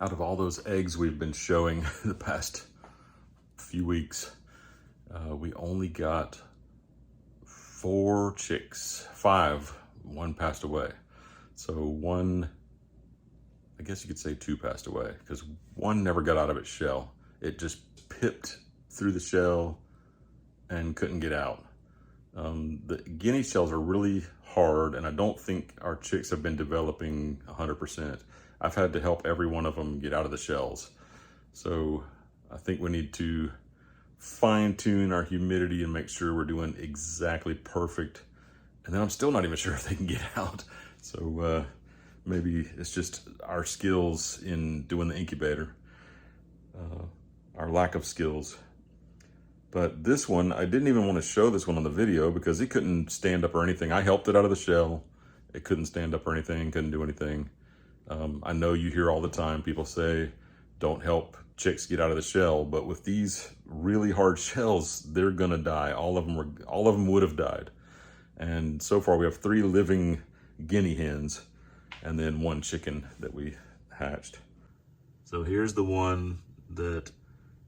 Out of all those eggs we've been showing the past few weeks, we only got 4 chicks, 5, 1 passed away. So one, I guess you could say 2 passed away because 1 never got out of its shell. It just pipped through the shell and couldn't get out. The guinea shells are really hard, and I don't think our chicks have been developing 100%. I've had to help every one of them get out of the shells. So I think we need to fine tune our humidity and make sure we're doing exactly perfect. And then I'm still not even sure if they can get out. So maybe it's just our skills in doing the incubator, our lack of skills. But this one, I didn't even want to show this one on the video because it couldn't stand up or anything. I helped it out of the shell. It couldn't stand up or anything, couldn't do anything. I know you hear all the time people say, don't help chicks get out of the shell, but with these really hard shells, they're gonna die. All of them would have died. And so far we have 3 living guinea hens and then 1 chicken that we hatched. So here's the one that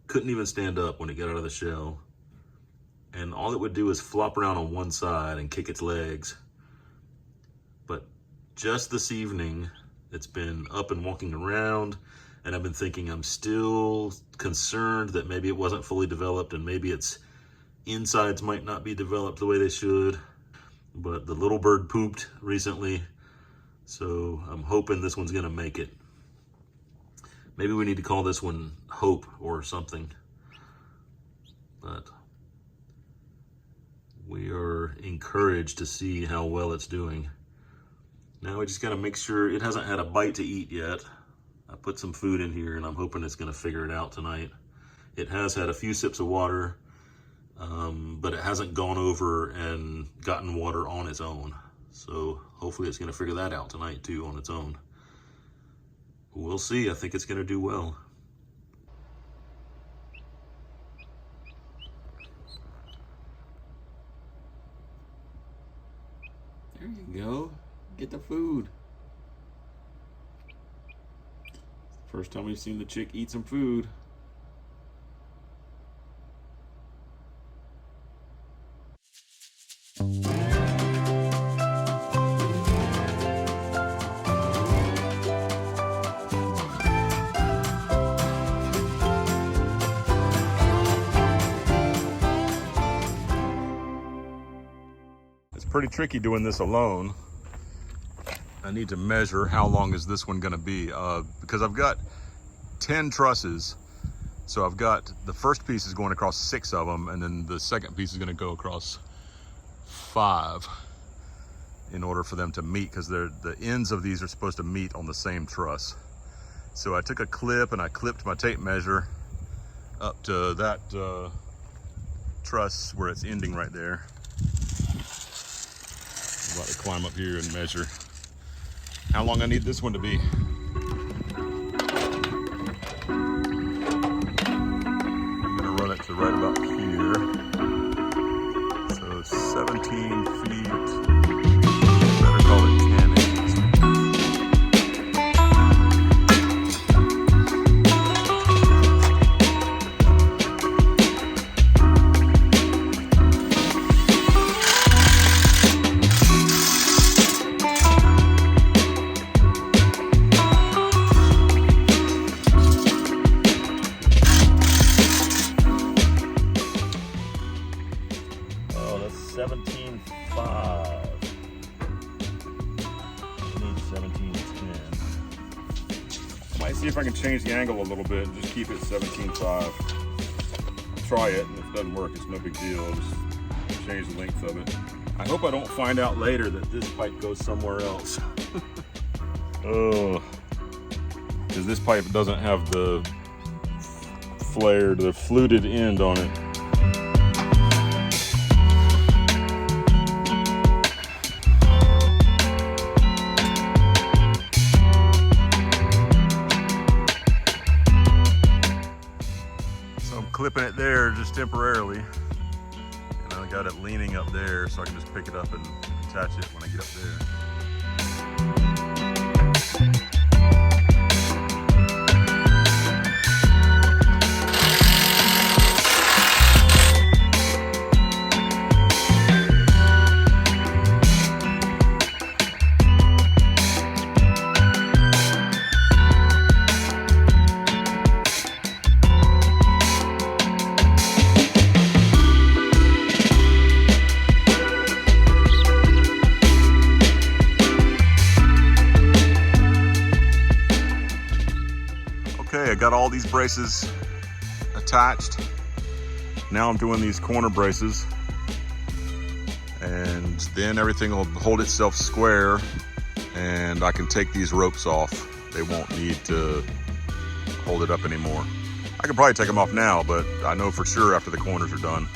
couldn't even stand up when it got out of the shell. And all it would do is flop around on one side and kick its legs. But just this evening, it's been up and walking around, and I've been thinking I'm still concerned that maybe it wasn't fully developed and maybe its insides might not be developed the way they should. But the little bird pooped recently, so I'm hoping this one's gonna make it. Maybe we need to call this one Hope or something. But we are encouraged to see how well it's doing. Now we just gotta make sure it hasn't had a bite to eat yet. I put some food in here and I'm hoping it's gonna figure it out tonight. It has had a few sips of water, but it hasn't gone over and gotten water on its own. So hopefully it's gonna figure that out tonight too on its own. We'll see. I think it's gonna do well. There you go. Get the food. First time we've seen the chick eat some food. It's pretty tricky doing this alone. I need to measure how long is this one gonna be because I've got 10 trusses. So I've got the first piece is going across 6 of them, and then the second piece is gonna go across 5 in order for them to meet, because the ends of these are supposed to meet on the same truss. So I took a clip and I clipped my tape measure up to that truss where it's ending right there. I'm about to climb up here and measure how long I need this one to be. I'm gonna run it to right about here. So 17 feet, better call it 10 inches. See if I can change the angle a little bit and just keep it 17.5. Try it, and if it doesn't work, it's no big deal. I'll just change the length of it. I hope I don't find out later that this pipe goes somewhere else. Oh, because this pipe doesn't have the flared, the fluted end on it. Clipping it there just temporarily, and I got it leaning up there so I can just pick it up and attach it when I get up there. Okay, I got all these braces attached. Now I'm doing these corner braces, and then everything will hold itself square, and I can take these ropes off. They won't need to hold it up anymore. I could probably take them off now, but I know for sure after the corners are done.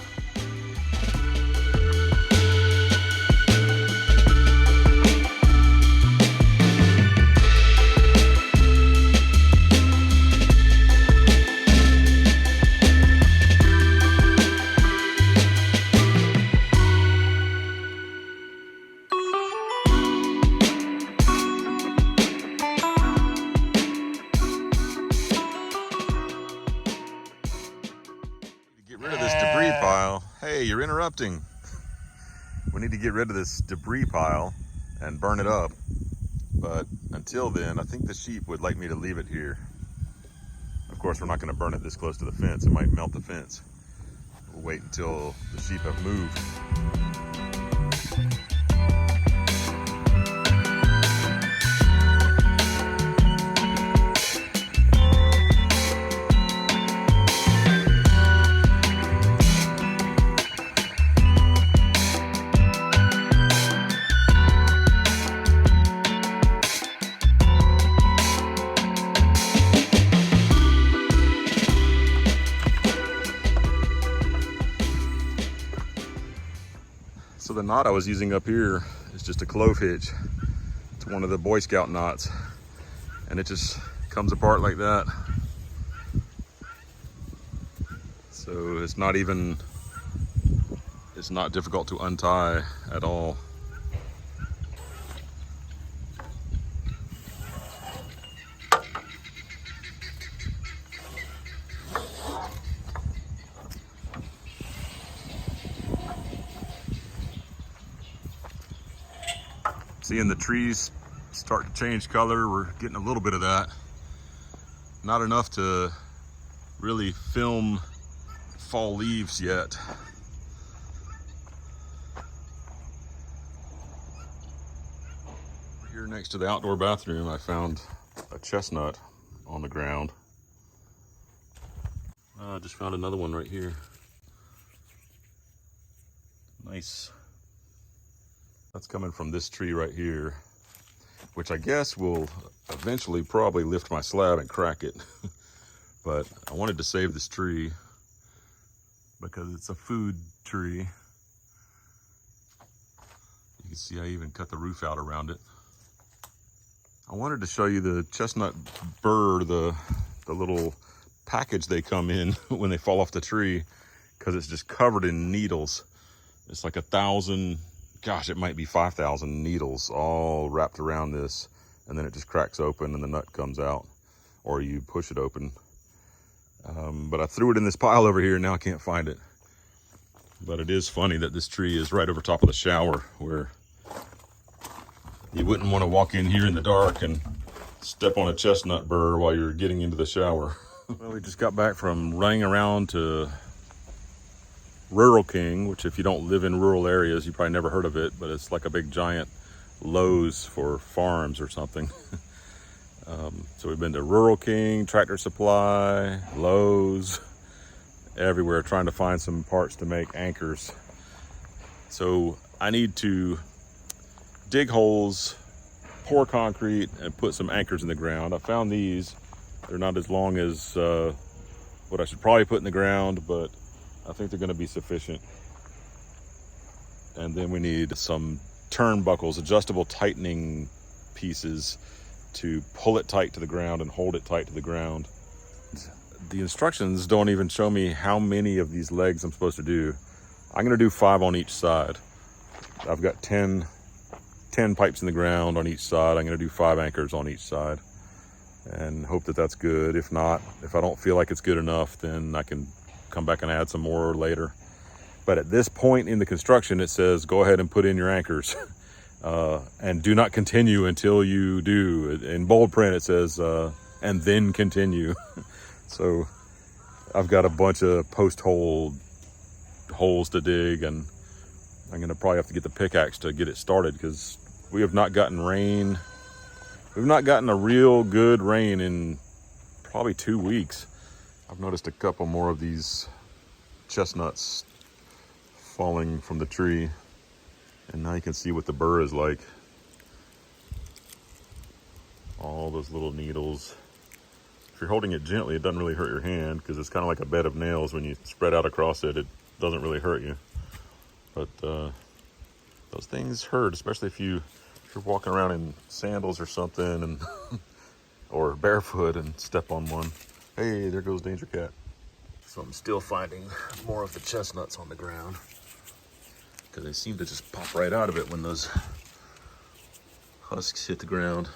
Pile. Hey, you're interrupting. We need to get rid of this debris pile and burn it up. But until then, I think the sheep would like me to leave it here. Of course, we're not going to burn it this close to the fence. It might melt the fence. We'll wait until the sheep have moved. So the knot I was using up here is just a clove hitch. It's one of the Boy Scout knots, and it just comes apart like that. So it's not difficult to untie at all. Seeing the trees start to change color, we're getting a little bit of that. Not enough to really film fall leaves yet. Here next to the outdoor bathroom, I found a chestnut on the ground. I just found another one right here. Nice. That's coming from this tree right here, which I guess will eventually probably lift my slab and crack it. But I wanted to save this tree because it's a food tree. You can see I even cut the roof out around it. I wanted to show you the chestnut burr, the little package they come in when they fall off the tree, because it's just covered in needles. It's like 1,000, gosh, it might be 5,000 needles all wrapped around this, and then it just cracks open and the nut comes out, or you push it open. But I threw it in this pile over here and now I can't find it. But it is funny that this tree is right over top of the shower, where you wouldn't want to walk in here in the dark and step on a chestnut burr while you're getting into the shower. Well, we just got back from running around to Rural King, which if you don't live in rural areas, you probably never heard of it, but it's like a big giant Lowe's for farms or something. So we've been to Rural King, Tractor Supply, Lowe's, everywhere trying to find some parts to make anchors. So I need to dig holes, pour concrete, and put some anchors in the ground. I found these. They're not as long as what I should probably put in the ground, but I think they're going to be sufficient. And then we need some turnbuckles, adjustable tightening pieces to pull it tight to the ground and hold it tight to the ground. The instructions don't even show me how many of these legs I'm supposed to do. I'm going to do 5 on each side. I've got 10 pipes in the ground on each side. I'm going to do 5 anchors on each side and hope that that's good. If not, if I don't feel like it's good enough, then I can come back and add some more later. But at this point in the construction, it says go ahead and put in your anchors and do not continue until you do. In bold print it says and then continue. So I've got a bunch of post hole holes to dig, and I'm gonna probably have to get the pickaxe to get it started, because we have not gotten rain. We've not gotten a real good rain in probably 2 weeks, I've noticed a couple more of these chestnuts falling from the tree. And now you can see what the burr is like. All those little needles. If you're holding it gently, it doesn't really hurt your hand because it's kind of like a bed of nails. When you spread out across it, it doesn't really hurt you. But those things hurt, especially if you're walking around in sandals or something, and or barefoot and step on one. Hey, there goes Danger Cat. So I'm still finding more of the chestnuts on the ground because they seem to just pop right out of it when those husks hit the ground.